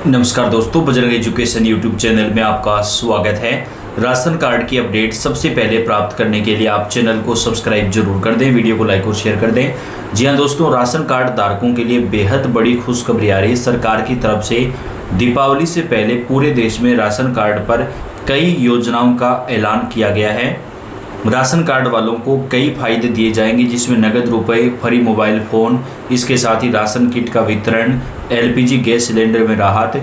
नमस्कार दोस्तों, Bajrang education YouTube channel में आपका स्वागत है। राशन कार्ड की अपडेट सबसे पहले प्राप्त करने के लिए आप चैनल को सब्सक्राइब जरूर कर दें, वीडियो को लाइक और शेयर कर दें। जी हां दोस्तों, राशन कार्ड धारकों के लिए बेहद बड़ी खुशखबरी आ रही है। सरकार की तरफ से दीपावली से पहले पूरे देश में राशन कार्ड पर कई योजनाओं का ऐलान किया गया है। राशन कार्ड वालों को कई फायदे दिए जाएंगे, जिसमें नगद रुपए, फ्री मोबाइल फ़ोन, इसके साथ ही राशन किट का वितरण, एलपीजी गैस सिलेंडर में राहत।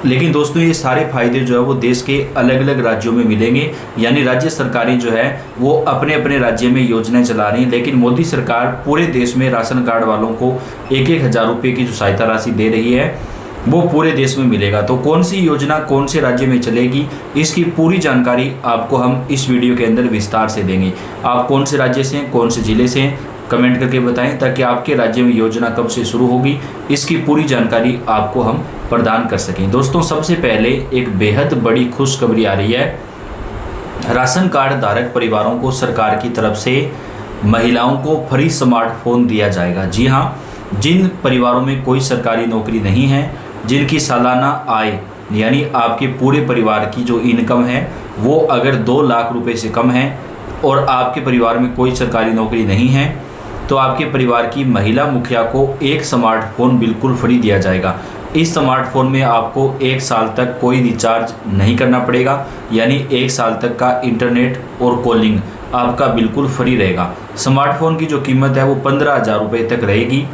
लेकिन दोस्तों, ये सारे फायदे जो है वो देश के अलग अलग राज्यों में मिलेंगे, यानी राज्य सरकारें जो है वो अपने अपने राज्य में योजनाएं चला रही हैं। लेकिन मोदी सरकार पूरे देश में राशन कार्ड वालों को 1-1 हज़ार रुपये की जो सहायता राशि दे रही है वो पूरे देश में मिलेगा। तो कौन सी योजना कौन से राज्य में चलेगी, इसकी पूरी जानकारी आपको हम इस वीडियो के अंदर विस्तार से देंगे। आप कौन से राज्य से हैं, कौन से ज़िले से हैं, कमेंट करके बताएं, ताकि आपके राज्य में योजना कब से शुरू होगी इसकी पूरी जानकारी आपको हम प्रदान कर सकें। दोस्तों, सबसे पहले एक बेहद बड़ी खुशखबरी आ रही है। राशन कार्ड धारक परिवारों को सरकार की तरफ से महिलाओं को फ्री स्मार्टफोन दिया जाएगा। जी हाँ, जिन परिवारों में कोई सरकारी नौकरी नहीं है, जिनकी सालाना आय यानी आपके पूरे परिवार की जो इनकम है वो अगर 2 लाख रुपए से कम है और आपके परिवार में कोई सरकारी नौकरी नहीं है, तो आपके परिवार की महिला मुखिया को एक स्मार्टफोन बिल्कुल फ्री दिया जाएगा। इस स्मार्टफोन में आपको 1 साल तक कोई रिचार्ज नहीं करना पड़ेगा, यानी 1 साल तक का इंटरनेट और कॉलिंग आपका बिल्कुल फ्री रहेगा। स्मार्टफोन की जो कीमत है वो 15,000 रुपये तक रहेगी।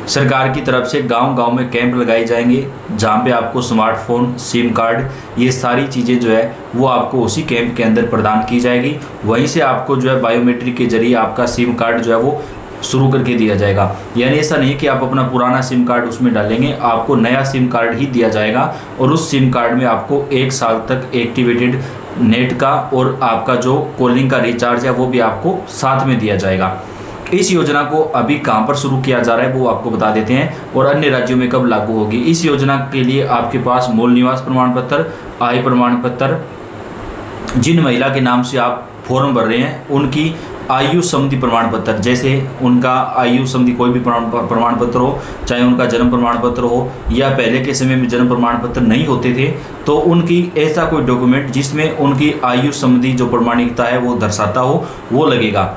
सरकार की तरफ से गांव-गांव में कैंप लगाए जाएंगे, जहां पे आपको स्मार्टफोन, सिम कार्ड, ये सारी चीज़ें जो है वो आपको उसी कैंप के अंदर प्रदान की जाएगी। वहीं से आपको जो है बायोमेट्रिक के जरिए आपका सिम कार्ड जो है वो शुरू करके दिया जाएगा। यानी ऐसा नहीं कि आप अपना पुराना सिम कार्ड उसमें डालेंगे, आपको नया सिम कार्ड ही दिया जाएगा और उस सिम कार्ड में आपको 1 साल तक एक्टिवेटेड नेट का और आपका जो कॉलिंग का रिचार्ज है वो भी आपको साथ में दिया जाएगा। इस योजना को अभी कहां पर शुरू किया जा रहा है वो आपको बता देते हैं और अन्य राज्यों में कब लागू होगी। इस योजना के लिए आपके पास मूल निवास प्रमाण पत्र, आय प्रमाण पत्र, जिन महिला के नाम से आप फॉर्म भर रहे हैं उनकी आयु संबंधी प्रमाण पत्र, जैसे उनका आयु संबंधी कोई भी प्रमाण पत्र हो, चाहे उनका जन्म प्रमाण पत्र हो या पहले के समय में जन्म प्रमाण पत्र नहीं होते थे, तो उनकी ऐसा कोई डॉक्यूमेंट जिसमें उनकी आयु संबंधी जो प्रमाणिकता है वो दर्शाता हो वो लगेगा।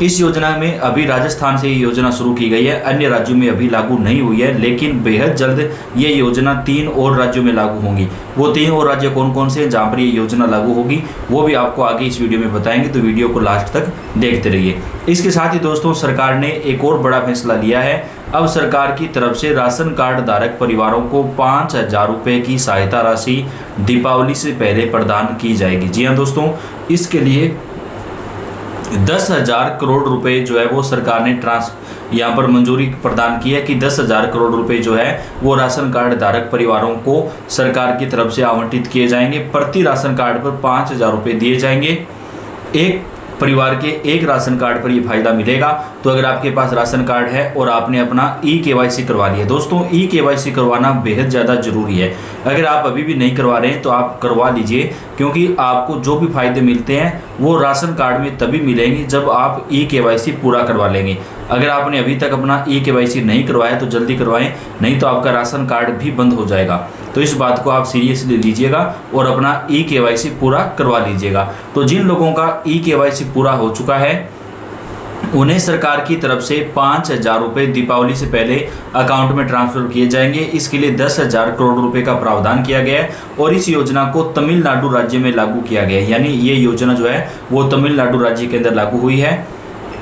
इस योजना में अभी राजस्थान से ये योजना शुरू की गई है, अन्य राज्यों में अभी लागू नहीं हुई है, लेकिन बेहद जल्द ये योजना 3 और राज्यों में लागू होंगी। वो 3 और राज्य कौन कौन से हैं जहाँ पर ये योजना लागू होगी वो भी आपको आगे इस वीडियो में बताएंगे, तो वीडियो को लास्ट तक देखते रहिए। इसके साथ ही दोस्तों, सरकार ने एक और बड़ा फैसला लिया है। अब सरकार की तरफ से राशन कार्ड धारक परिवारों को 5,000 रुपये की सहायता राशि दीपावली से पहले प्रदान की जाएगी। जी हाँ दोस्तों, इसके लिए 10,000 करोड़ रुपए जो है वो सरकार ने यहाँ पर मंजूरी प्रदान की है कि 10,000 करोड़ रुपए जो है वो राशन कार्ड धारक परिवारों को सरकार की तरफ से आवंटित किए जाएंगे। प्रति राशन कार्ड पर 5,000 रुपये दिए जाएंगे। एक परिवार के एक राशन कार्ड पर ये फायदा मिलेगा। तो अगर आपके पास राशन कार्ड है और आपने अपना ई-केवाईसी करवा लिया, दोस्तों ई-केवाईसी करवाना बेहद ज़्यादा ज़रूरी है। अगर आप अभी भी नहीं करवा रहे हैं तो आप करवा लीजिए, क्योंकि आपको जो भी फायदे मिलते हैं वो राशन कार्ड में तभी मिलेंगे जब आप ई-केवाईसी पूरा करवा लेंगे। अगर आपने अभी तक अपना ई-केवाईसी नहीं करवाया तो जल्दी करवाएं, नहीं तो आपका राशन कार्ड भी बंद हो जाएगा। तो इस बात को आप सीरियसली लीजिएगा और अपना ई-केवाईसी पूरा करवा लीजिएगा। तो जिन लोगों का ई-केवाईसी पूरा हो चुका है उन्हें सरकार की तरफ से 5,000 रुपये दीपावली से पहले अकाउंट में ट्रांसफर किए जाएंगे। इसके लिए 10,000 करोड़ रुपए का प्रावधान किया गया है और इस योजना को तमिलनाडु राज्य में लागू किया गया है। यानी ये योजना जो है वो तमिलनाडु राज्य के अंदर लागू हुई है।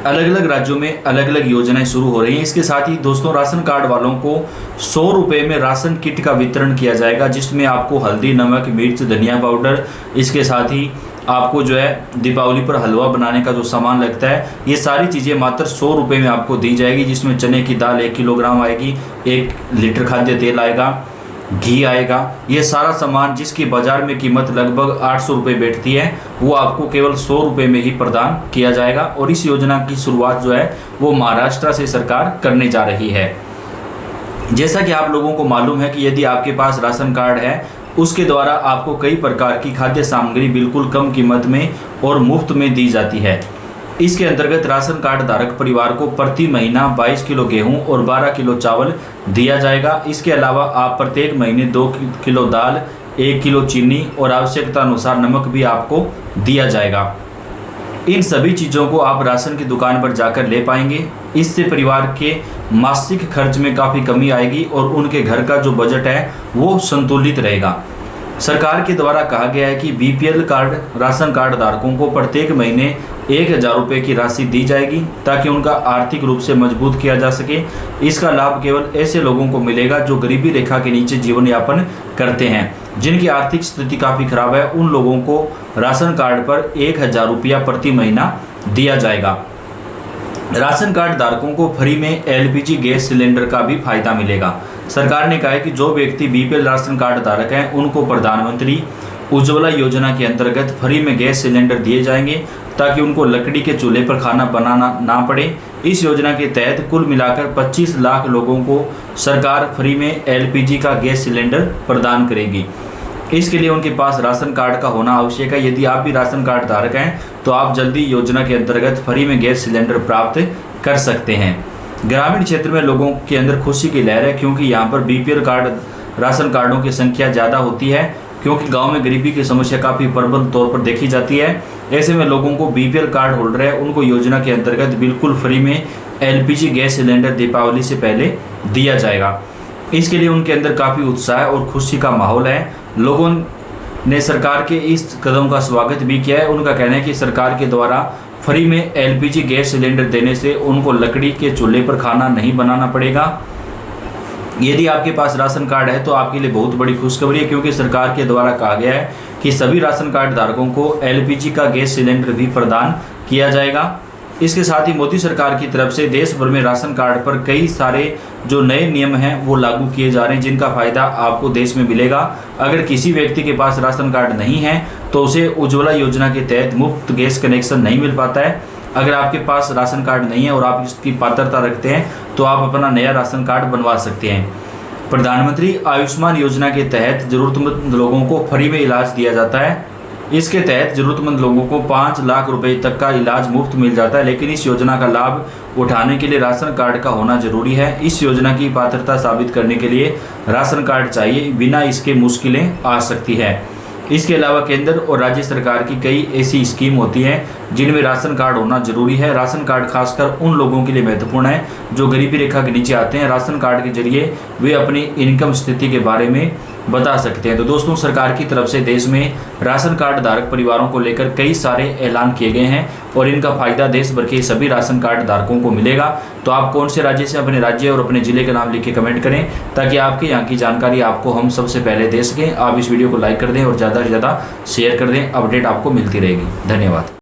अलग अलग राज्यों में अलग अलग योजनाएं शुरू हो रही हैं। इसके साथ ही दोस्तों, राशन कार्ड वालों को 100 रुपये में राशन किट का वितरण किया जाएगा, जिसमें आपको हल्दी, नमक, मिर्च, धनिया पाउडर, इसके साथ ही आपको जो है दीपावली पर हलवा बनाने का जो सामान लगता है, ये सारी चीज़ें मात्र 100 रुपये में आपको दी जाएगी। जिसमें चने की दाल 1 किलोग्राम आएगी, 1 लीटर खाद्य तेल आएगा, घी आएगा। ये सारा सामान जिसकी बाज़ार में कीमत लगभग 800 रुपये बैठती है वो आपको केवल 100 रुपये में ही प्रदान किया जाएगा। और इस योजना की शुरुआत जो है वो महाराष्ट्र से सरकार करने जा रही है। जैसा कि आप लोगों को मालूम है कि यदि आपके पास राशन कार्ड है उसके द्वारा आपको कई प्रकार की खाद्य सामग्री बिल्कुल कम कीमत में और मुफ्त में दी जाती है। इसके अंतर्गत राशन कार्ड धारक परिवार को प्रति महीना 22 किलो गेहूं और 12 किलो चावल दिया जाएगा। इसके अलावा आप प्रत्येक महीने 2 किलो दाल, 1 किलो चीनी और आवश्यकता अनुसार नमक भी आपको दिया जाएगा। इन सभी चीज़ों को आप राशन की दुकान पर जाकर ले पाएंगे। इससे परिवार के मासिक खर्च में काफ़ी कमी आएगी और उनके घर का जो बजट है वो संतुलित रहेगा। सरकार के द्वारा कहा गया है कि बीपीएल कार्ड राशन कार्ड धारकों को प्रत्येक महीने 1000 रुपये की राशि दी जाएगी ताकि उनका आर्थिक रूप से मजबूत किया जा सके। इसका लाभ केवल ऐसे लोगों को मिलेगा जो गरीबी रेखा के नीचे जीवन यापन करते हैं। जिनकी आर्थिक स्थिति काफ़ी खराब है उन लोगों को राशन कार्ड पर 1000 रुपया प्रति महीना दिया जाएगा। राशन कार्ड धारकों को फ्री में एलपीजी गैस सिलेंडर का भी फायदा मिलेगा। सरकार ने कहा है कि जो व्यक्ति बीपीएल राशन कार्ड धारक हैं उनको प्रधानमंत्री उज्ज्वला योजना के अंतर्गत फ्री में गैस सिलेंडर दिए जाएंगे ताकि उनको लकड़ी के चूल्हे पर खाना बनाना ना पड़े। इस योजना के तहत कुल मिलाकर 25 लाख लोगों को सरकार फ्री में एलपीजी का गैस सिलेंडर प्रदान करेगी। इसके लिए उनके पास राशन कार्ड का होना आवश्यक है। यदि आप भी राशन कार्ड धारक हैं तो आप जल्दी योजना के अंतर्गत फ्री में गैस सिलेंडर प्राप्त कर सकते हैं। ग्रामीण क्षेत्र में लोगों के अंदर खुशी की लहर है क्योंकि यहाँ पर बीपीएल कार्ड राशन कार्डों की संख्या ज़्यादा होती है, क्योंकि गांव में गरीबी की समस्या काफ़ी प्रबल तौर पर देखी जाती है। ऐसे में लोगों को बीपीएल कार्ड होल्डर है उनको योजना के अंतर्गत बिल्कुल फ्री में एलपीजी गैस सिलेंडर दीपावली से पहले दिया जाएगा। इसके लिए उनके अंदर काफ़ी उत्साह और खुशी का माहौल है। लोगों ने सरकार के इस कदम का स्वागत भी किया है। उनका कहना है कि सरकार के द्वारा फ्री में एलपीजी गैस सिलेंडर देने से उनको लकड़ी के चूल्हे पर खाना नहीं बनाना पड़ेगा। यदि आपके पास राशन कार्ड है तो आपके लिए बहुत बड़ी खुशखबरी है, क्योंकि सरकार के द्वारा कहा गया है कि सभी राशन कार्ड धारकों को एलपीजी का गैस सिलेंडर भी प्रदान किया जाएगा। इसके साथ ही मोदी सरकार की तरफ से देश भर में राशन कार्ड पर कई सारे जो नए नियम हैं वो लागू किए जा रहे हैं, जिनका फ़ायदा आपको देश में मिलेगा। अगर किसी व्यक्ति के पास राशन कार्ड नहीं है तो उसे उज्ज्वला योजना के तहत मुफ्त गैस कनेक्शन नहीं मिल पाता है। अगर आपके पास राशन कार्ड नहीं है और आप इसकी पात्रता रखते हैं तो आप अपना नया राशन कार्ड बनवा सकते हैं। प्रधानमंत्री आयुष्मान योजना के तहत ज़रूरतमंद लोगों को फ्री में इलाज दिया जाता है। इसके तहत ज़रूरतमंद लोगों को 5 लाख रुपए तक का इलाज मुफ्त मिल जाता है, लेकिन इस योजना का लाभ उठाने के लिए राशन कार्ड का होना जरूरी है। इस योजना की पात्रता साबित करने के लिए राशन कार्ड चाहिए, बिना इसके मुश्किलें आ सकती है। इसके अलावा केंद्र और राज्य सरकार की कई ऐसी स्कीम होती हैं जिनमें राशन कार्ड होना जरूरी है। राशन कार्ड खासकर उन लोगों के लिए महत्वपूर्ण है जो गरीबी रेखा के नीचे आते हैं। राशन कार्ड के जरिए वे अपनी इनकम स्थिति के बारे में बता सकते हैं। तो दोस्तों, सरकार की तरफ से देश में राशन कार्ड धारक परिवारों को लेकर कई सारे ऐलान किए गए हैं और इनका फायदा देश भर के सभी राशन कार्ड धारकों को मिलेगा। तो आप कौन से राज्य से, अपने राज्य और अपने जिले का नाम लिख के कमेंट करें ताकि आपके यहाँ की जानकारी आपको हम सबसे पहले दे सकें। आप इस वीडियो को लाइक कर दें और ज़्यादा से ज़्यादा शेयर कर दें। अपडेट आपको मिलती रहेगी। धन्यवाद।